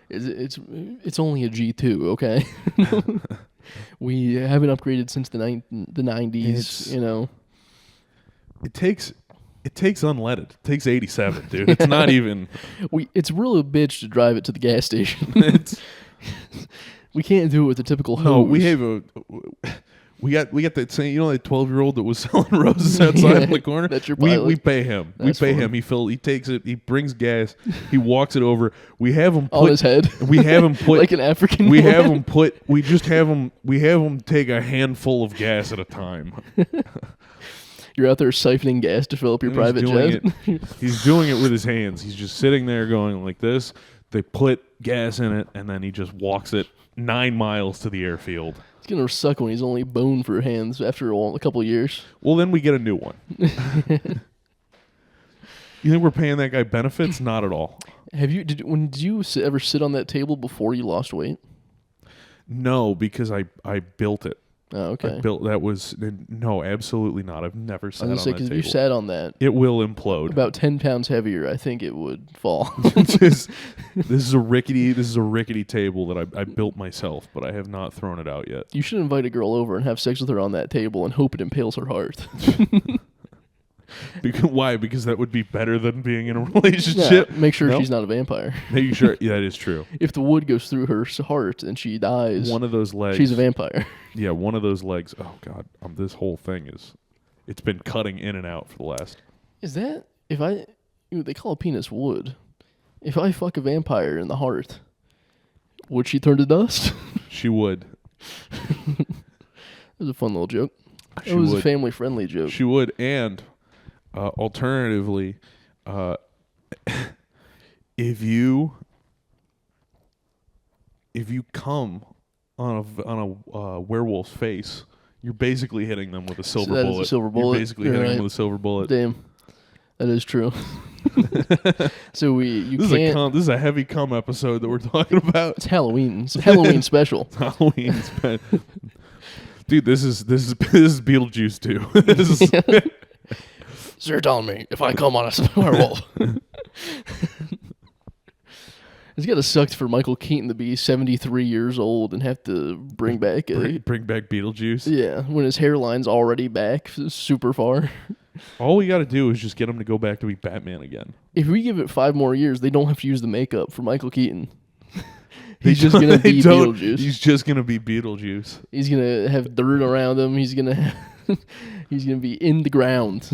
S1: It's only a G2, okay? We haven't upgraded since the 90s, you know.
S2: It takes unleaded. It takes 87, dude. It's not even.
S1: It's really a bitch to drive it to the gas station.
S2: It's,
S1: We can't do it with the typical hose.
S2: no, we got that same, that 12-year-old that was selling roses outside in the corner.
S1: That's your
S2: we
S1: pilot.
S2: pay him.
S1: That's
S2: we pay
S1: fun.
S2: him. He takes it. He brings gas. He walks it over. We have him put
S1: on his head.
S2: We have him put
S1: like an African.
S2: We
S1: man.
S2: have him put. We just have him. We have him take a handful of gas at a time.
S1: You're out there siphoning gas to fill up your
S2: And
S1: private jet.
S2: He's doing it with his hands. He's just sitting there going like this. They put gas in it, and then he just walks it 9 miles to the airfield.
S1: It's gonna suck when he's only bone for hands after a couple of years.
S2: Well, then we get a new one. You think we're paying that guy benefits? Not at all.
S1: Did you ever sit on that table before you lost weight?
S2: No, because I built it.
S1: Oh, okay.
S2: No, absolutely not. I've never sat
S1: I
S2: on
S1: was gonna
S2: that
S1: say, because
S2: table.
S1: if you sat on that,
S2: It will implode.
S1: about 10 pounds heavier, I think it would fall.
S2: This is a rickety table that I built myself, but I have not thrown it out yet.
S1: You should invite a girl over and have sex with her on that table and hope it impales her heart.
S2: Why? Because that would be better than being in a relationship.
S1: Yeah, make sure
S2: No?
S1: she's not a vampire.
S2: Making sure, yeah, that is true.
S1: If the wood goes through her heart and she dies,
S2: One of those legs.
S1: she's a vampire.
S2: Yeah, one of those legs. Oh God, this whole thing it's been cutting in and out for the last.
S1: Is that they call a penis wood? If I fuck a vampire in the heart, would she turn to dust?
S2: She would.
S1: It was a fun little joke.
S2: She
S1: It was a
S2: would.
S1: family-friendly joke.
S2: She would, and alternatively, if you come on a werewolf's face, you're basically hitting them with a silver
S1: that is a
S2: bullet.
S1: silver bullet.
S2: You're basically
S1: You're
S2: hitting
S1: right.
S2: them with a silver bullet.
S1: Damn, that is true. So
S2: This
S1: can't.
S2: is a heavy cum episode that we're talking about.
S1: It's Halloween. It's a Halloween special.
S2: Halloween's been. Dude, this is Beetlejuice too. This is
S1: So you're telling me if I come on a werewolf. It's gotta suck for Michael Keaton to be 73 years old and have to bring back
S2: bring back Beetlejuice.
S1: Yeah, when his hairline's already back super far.
S2: All we got to do is just get him to go back to be Batman again.
S1: If we give it 5 more years, they don't have to use the makeup for Michael Keaton. He's just gonna be Beetlejuice.
S2: He's just gonna be Beetlejuice.
S1: He's gonna have dirt around him. He's gonna be in the ground.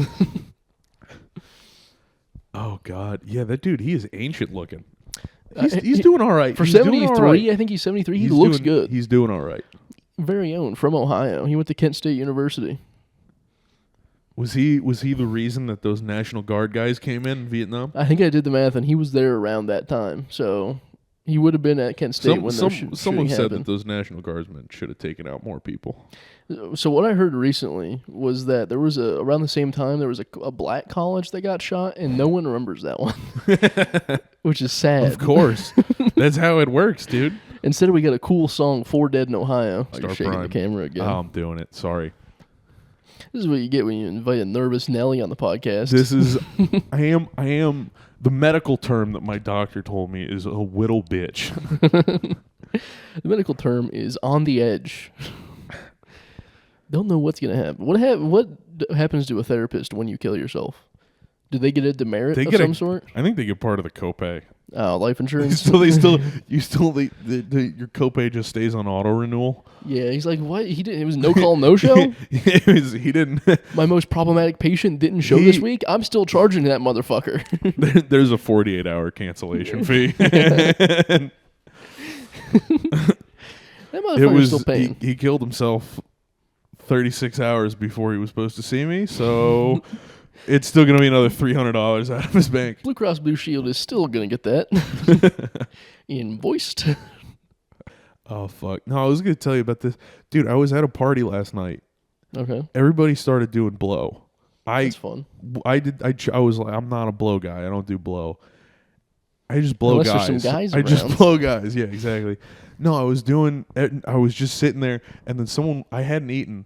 S2: Oh God, yeah, that dude. He is ancient looking. He's doing all right.
S1: For 73, I think he's 73. He looks good.
S2: He's doing all right.
S1: Very own, from Ohio. He went to Kent State University.
S2: Was he the reason that those National Guard guys came in Vietnam?
S1: I think I did the math, and he was there around that time. So he would have been at Kent State when
S2: someone said
S1: happened.
S2: that those National Guardsmen should have taken out more people.
S1: So what I heard recently was that there was around the same time there was a black college that got shot, and no one remembers that one, which is sad.
S2: Of course, that's how it works, dude.
S1: Instead, we got a cool song, "4 Dead in Ohio." Oh, you're shaking
S2: Prime.
S1: the camera again.
S2: Oh, I'm doing it. Sorry.
S1: This is what you get when you invite a nervous Nelly on the podcast.
S2: This is, I am. The medical term that my doctor told me is a whittle bitch.
S1: The medical term is on the edge. Don't know what's gonna happen. What happens to a therapist when you kill yourself? Do they get a demerit of some sort?
S2: I think they get part of the copay.
S1: Oh, life insurance.
S2: So your copay just stays on auto renewal.
S1: Yeah, he's like, what? He didn't. It was no call, no show.
S2: He didn't.
S1: My most problemamek patient didn't show this week. I'm still charging that motherfucker.
S2: There's a 48-hour cancellation fee.
S1: That motherfucker's still paying.
S2: He killed himself 36 hours before he was supposed to see me, so it's still going to be another $300 out of his bank.
S1: Blue Cross Blue Shield is still going to get that invoiced.
S2: Oh, fuck. No, I was going to tell you about this. Dude, I was at a party last night.
S1: Okay.
S2: Everybody started doing blow.
S1: That's fun.
S2: I was like, I'm not a blow guy. I don't do blow. I just blow
S1: Unless
S2: guys.
S1: there's some guys
S2: I
S1: around.
S2: just blow guys. Yeah, exactly. No, I was just sitting there, and then I hadn't eaten,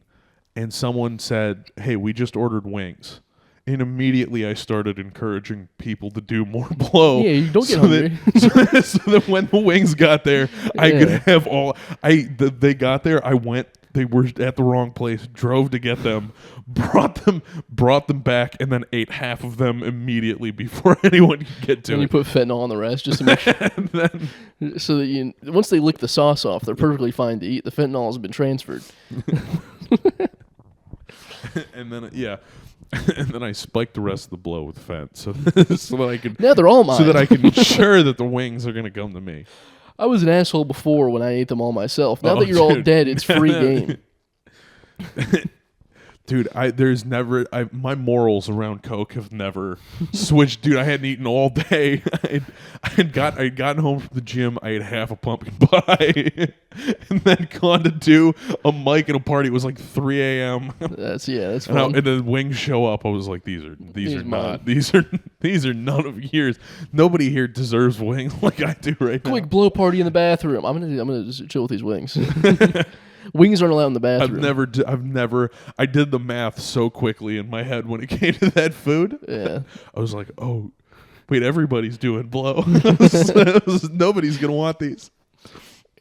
S2: and someone said, "Hey, we just ordered wings." And immediately I started encouraging people to do more blow.
S1: Yeah, you don't get hungry.
S2: So that when the wings got there, I could have all. They got there. I went. They were at the wrong place. Drove to get them, brought them back, and then ate half of them immediately before anyone could get to it.
S1: And you put fentanyl on the rest just to make sure. So that once they lick the sauce off, they're perfectly fine to eat. The fentanyl has been transferred.
S2: And then and then I spiked the rest of the blow with fent, so that I could.
S1: Now they're all mine.
S2: So that I can ensure that the wings are going to come to me.
S1: I was an asshole before when I ate them all myself. Now that you're all dead, it's free game.
S2: Dude, my morals around Coke have never switched. Dude, I hadn't eaten all day. I had gotten home from the gym. I ate half a pumpkin pie, and then gone to do a mic at a party. It was like 3 a.m.
S1: That's fun.
S2: And then wings show up. I was like, these are none of yours. Nobody here deserves wings like I do right now.
S1: Quick blow party in the bathroom. I'm gonna just chill with these wings. Wings aren't allowed in the bathroom. I did the math so quickly in my head when it came to that food. Yeah.
S2: I was like, oh, wait, everybody's doing blow. Nobody's going to want these.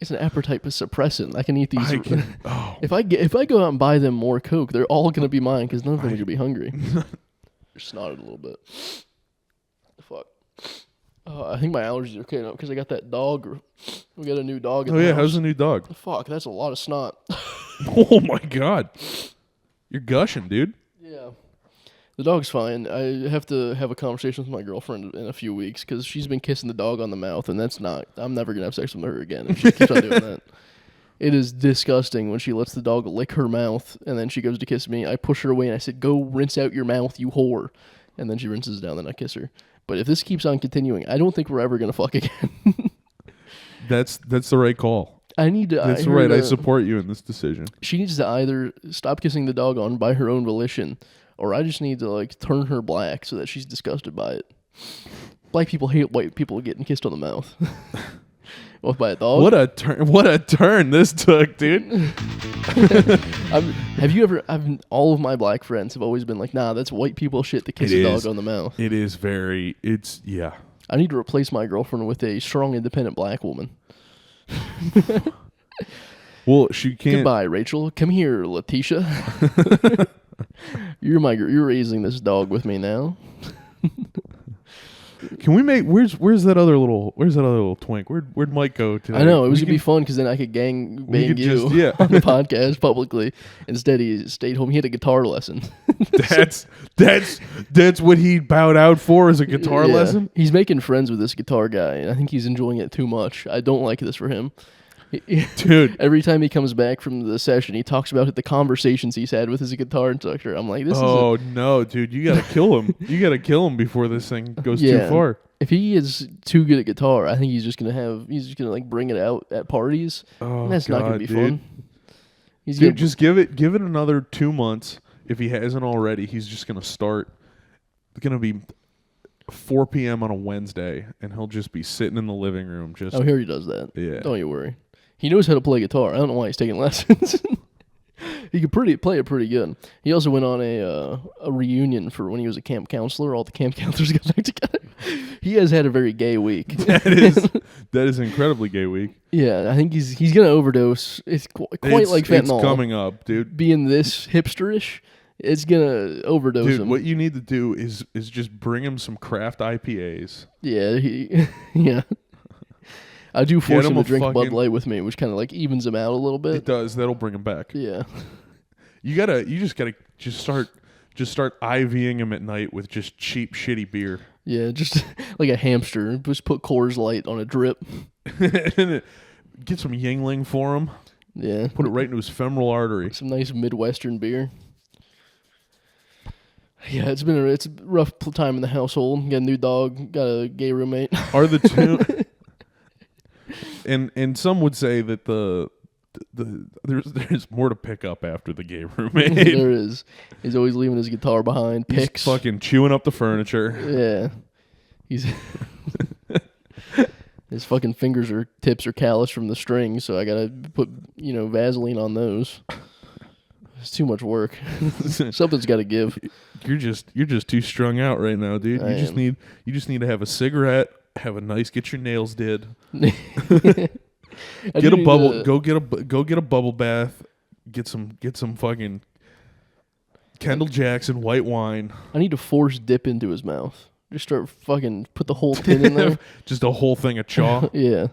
S1: It's an appetite suppressant. I can eat these. If I go out and buy them more Coke, they're all going to be mine because none of them are going to be hungry. Snotted a little bit. Fuck. I think my allergies are clearing up because I got that dog. We got a new dog.
S2: Oh, yeah. How's the new dog?
S1: Fuck, that's a lot of snot.
S2: Oh, my God. You're gushing, dude.
S1: Yeah. The dog's fine. I have to have a conversation with my girlfriend in a few weeks because she's been kissing the dog on the mouth, and I'm never going to have sex with her again if she keeps on doing that. It is disgusting when she lets the dog lick her mouth, and then she goes to kiss me. I push her away, and I said, go rinse out your mouth, you whore. And then she rinses down, then I kiss her. But if this keeps on continuing, I don't think we're ever going to fuck again.
S2: That's the right call.
S1: That's
S2: right. I support you in this decision.
S1: She needs to either stop kissing the dog on by her own volition, or I just need to turn her black so that she's disgusted by it. Black people hate white people getting kissed on the mouth. Well, by a dog.
S2: What a turn! What a turn this took, dude.
S1: Have you ever? All of my black friends have always been like, "Nah, that's white people shit to kiss a dog on the mouth."
S2: It is very. It's yeah.
S1: I need to replace my girlfriend with a strong, independent black woman.
S2: Well, she can't.
S1: Goodbye, Rachel. Come here, Letitia. You're raising this dog with me now.
S2: Can we make? Where's that other little twink? Where'd Mike go today?
S1: I know it was gonna be fun because then I could bang you on the podcast publicly. Instead, he stayed home. He had a guitar lesson.
S2: that's what he bowed out for, is a guitar lesson.
S1: He's making friends with this guitar guy, and I think he's enjoying it too much. I don't like this for him.
S2: Dude,
S1: every time he comes back from the session, he talks about the conversations he's had with his guitar instructor. I'm like,
S2: no, dude, you gotta kill him. You gotta kill him before this thing goes too far.
S1: If he is too good at guitar, I think he's just gonna like bring it out at parties.
S2: Oh,
S1: and that's not gonna be fun.
S2: Just give it another 2 months. If he hasn't already, he's just gonna start. It's gonna be 4 p.m. on a Wednesday, and he'll just be sitting in the living room. Just
S1: here he does that.
S2: Yeah,
S1: don't you worry. He knows how to play guitar. I don't know why he's taking lessons. He could play it pretty good. He also went on a reunion for when he was a camp counselor. All the camp counselors got back together. He has had a very gay week.
S2: That is incredibly gay week.
S1: Yeah, I think he's gonna overdose. It's quite like fentanyl.
S2: It's coming up, dude.
S1: Being this hipsterish, it's gonna overdose him.
S2: What you need to do is just bring him some craft IPAs.
S1: Yeah, yeah. I do force him to drink Bud Light with me, which kind of like evens him out a little bit.
S2: It does. That'll bring him back.
S1: Yeah.
S2: You just gotta start IVing him at night with just cheap, shitty beer.
S1: Yeah, just like a hamster. Just put Coors Light on a drip.
S2: Get some Yingling for him.
S1: Yeah.
S2: Put it right into his femoral artery.
S1: Some nice Midwestern beer. Yeah, it's a rough time in the household. Got a new dog. Got a gay roommate.
S2: Are the two... And some would say that there's more to pick up after the gay roommate.
S1: There is. He's always leaving his guitar behind. Picks.
S2: He's fucking chewing up the furniture.
S1: Yeah. His fucking tips are calloused from the strings, so I gotta put Vaseline on those. It's too much work. Something's got to give.
S2: You're just too strung out right now, dude. You just need to have a cigarette. Get your nails did. Get a bubble. Go get a bubble bath. Get some fucking Kendall Jackson white wine.
S1: I need to force dip into his mouth. Just start fucking put the whole tin in there.
S2: Just a whole thing of chaw.
S1: Yeah,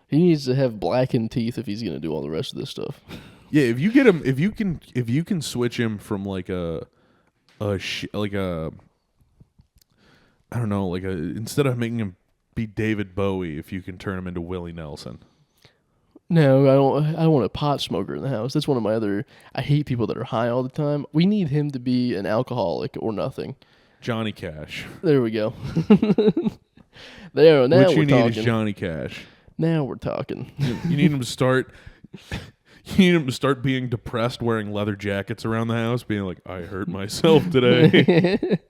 S1: he needs to have blackened teeth if he's gonna do all the rest of this stuff.
S2: Yeah, if you get him, if you can switch him from like instead of making him be David Bowie, if you can turn him into Willie Nelson.
S1: No, I don't want a pot smoker in the house. That's one of my other... I hate people that are high all the time. We need him to be an alcoholic or nothing.
S2: Johnny Cash.
S1: There we go. Now
S2: what
S1: we're
S2: you need
S1: talking.
S2: is Johnny Cash.
S1: Now we're talking.
S2: You need him to start... You need him to start being depressed, wearing leather jackets around the house, being like, I hurt myself today.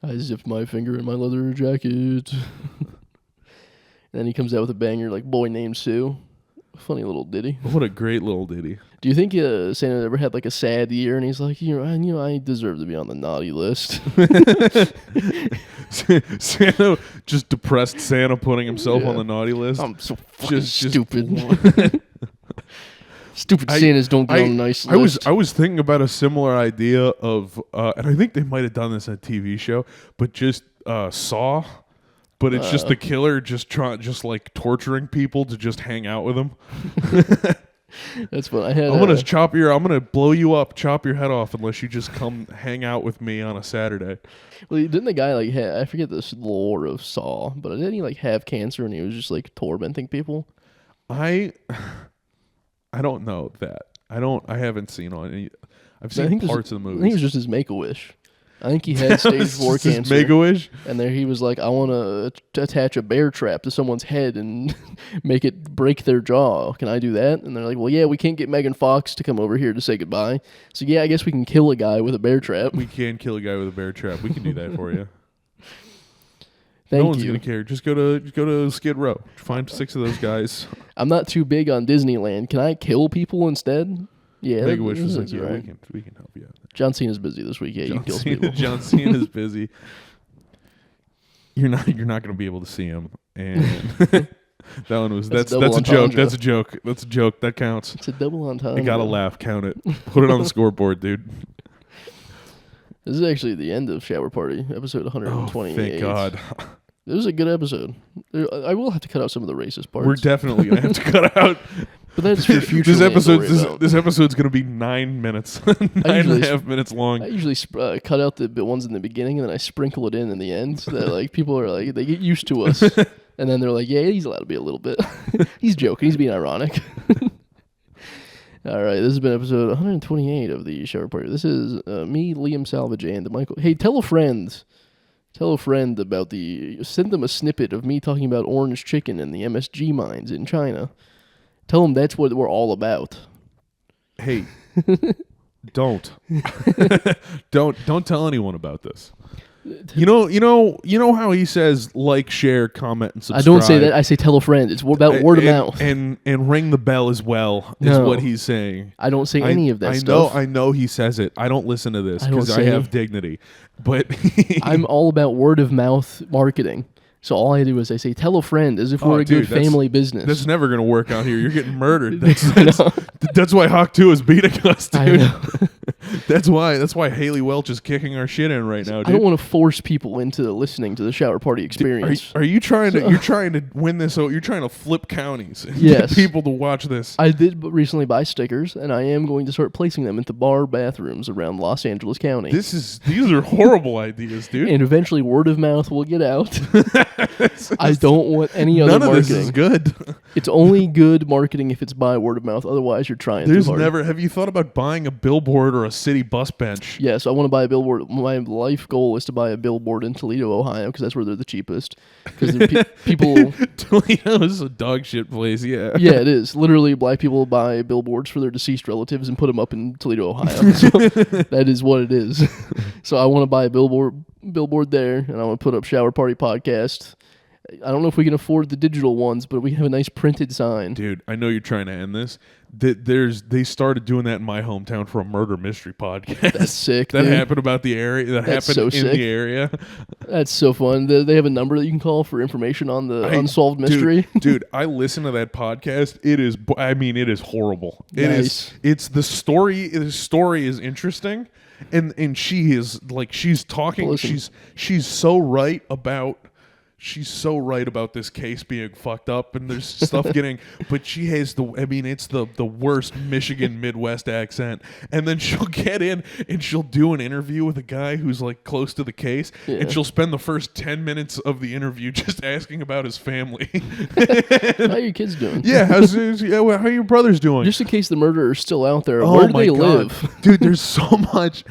S1: I zipped my finger in my leather jacket. And then he comes out with a banger like Boy Named Sue. Funny little ditty.
S2: What a great little ditty.
S1: Do you think Santa ever had like a sad year and he's like, I deserve to be on the naughty list?
S2: Santa, just depressed Santa putting himself on the naughty list.
S1: I'm so fucking stupid. Stupid Santas don't get on the nice list.
S2: I was thinking about a similar idea of, and I think they might have done this in a TV show, but just Saw, but it's just the killer just like torturing people to just hang out with him.
S1: That's what
S2: I'm gonna blow you up, chop your head off unless you just come hang out with me on a Saturday.
S1: Well, didn't the guy like I forget this lore of Saw, but didn't he like have cancer and he was just like tormenting people?
S2: I don't know that. I haven't seen on any. I've seen parts of the movie.
S1: I think it was just his Make-A-Wish. I think he had stage 4 cancer.
S2: Make-A-Wish?
S1: And there he was like, I want to attach a bear trap to someone's head and make it break their jaw. Can I do that? And they're like, well, yeah, we can't get Megan Fox to come over here to say goodbye. So yeah, I guess we can kill a guy with a bear trap.
S2: We can kill a guy with a bear trap. We can do that for you.
S1: Thank
S2: no one's
S1: you.
S2: gonna care. Just go to Skid Row. Find 6 of those guys.
S1: I'm not too big on Disneyland. Can I kill people instead? Yeah,
S2: Make a Wish was like,
S1: that's
S2: yeah,
S1: right.
S2: we can help you out.
S1: John Cena's busy this week. Yeah, you can kill some people.
S2: John Cena's busy. You're not gonna be able to see him. And that one was that's a joke. That's a joke. That's a joke. That counts.
S1: It's a double entendre.
S2: You gotta laugh. Count it. Put it on the scoreboard, dude.
S1: This is actually the end of Shower Party, episode 128.
S2: Oh, thank God.
S1: It was a good episode. I will have to cut out some of the racist parts.
S2: We're definitely gonna have to cut out.
S1: But that's for future.
S2: This episode's gonna be 9 minutes, 9.5 minutes long.
S1: I usually cut out the ones in the beginning and then I sprinkle it in the end, so that like people are like they get used to us, and then they're like, yeah, he's allowed to be a little bit. He's joking. He's being ironic. All right, this has been episode 128 of the Shower Party. This is me, Liam Salvage, and Michael. Hey, tell a friend. Tell a friend about send them a snippet of me talking about orange chicken and the MSG mines in China. Tell them that's what we're all about.
S2: Hey, don't tell anyone about this. You know how he says like, share, comment, and subscribe.
S1: I don't say that. I say tell a friend. It's about word of mouth.
S2: And ring the bell as well is what he's saying.
S1: I don't say any of that stuff.
S2: I know he says it. I don't listen to this because I have dignity. But
S1: I'm all about word of mouth marketing. So all I do is I say, tell a friend, as if we're a good family business.
S2: That's never going to work out here. You're getting murdered. That's why Hawk 2 is beating us, dude.
S1: I know.
S2: That's why Haley Welch is kicking our shit in right now, dude.
S1: I don't want to force people into listening to the Shower Party experience.
S2: Are you trying to you're trying to win this? You're trying to flip counties and
S1: yes.
S2: get people to watch this.
S1: I did recently buy stickers, and I am going to start placing them into bar bathrooms around Los Angeles County.
S2: These are horrible ideas, dude.
S1: And eventually word of mouth will get out. I don't want any other marketing.
S2: None of this is good.
S1: It's only good marketing if it's by word of mouth. Otherwise, you're trying too hard.
S2: Have you thought about buying a billboard or a city bus bench?
S1: Yes, I want to buy a billboard. My life goal is to buy a billboard in Toledo, Ohio, because that's where they're the cheapest. Because people...
S2: Toledo is a dog shit place, yeah.
S1: Yeah, it is. Literally, black people buy billboards for their deceased relatives and put them up in Toledo, Ohio. So that is what it is. So I want to buy a billboard there, and I want to put up Shower Party Podcast. I don't know if we can afford the digital ones, but we have a nice printed sign.
S2: Dude, I know you're trying to end this. They started doing that in my hometown for a murder mystery podcast.
S1: That's sick.
S2: That happened about the area. That's happened so in the area. That's
S1: so fun. They have a number that you can call for information on the unsolved mystery.
S2: Dude, I listen to that podcast. It is horrible.
S1: Nice.
S2: It's the story. The story is interesting, and she is like she's talking.
S1: Listen.
S2: She's so right about. She's so right about this case being fucked up and there's stuff but she has it's the worst Michigan Midwest accent. And then she'll get in and she'll do an interview with a guy who's like close to the case. Yeah. And she'll spend the first 10 minutes of the interview just asking about his family.
S1: How are your kids doing?
S2: Yeah. How are your brothers doing?
S1: Just in case the murderer's still out there. Where do they live?
S2: Dude, there's so much.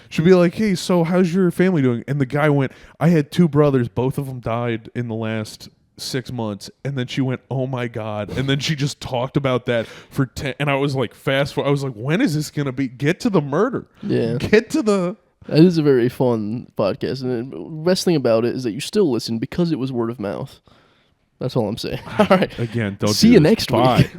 S2: She'd be like, hey, so how's your family doing? And the guy went, I had 2 brothers. Both of them died in the last 6 months. And then she went, oh, my God. And then she just talked about that for 10. And I was like, fast forward. I was like, when is this going to be? Get to the murder.
S1: Yeah.
S2: Get to the...
S1: That is a very fun podcast. And the best thing about it is that you still listen because it was word of mouth. That's all I'm saying. All right.
S2: Again, don't
S1: see you next week.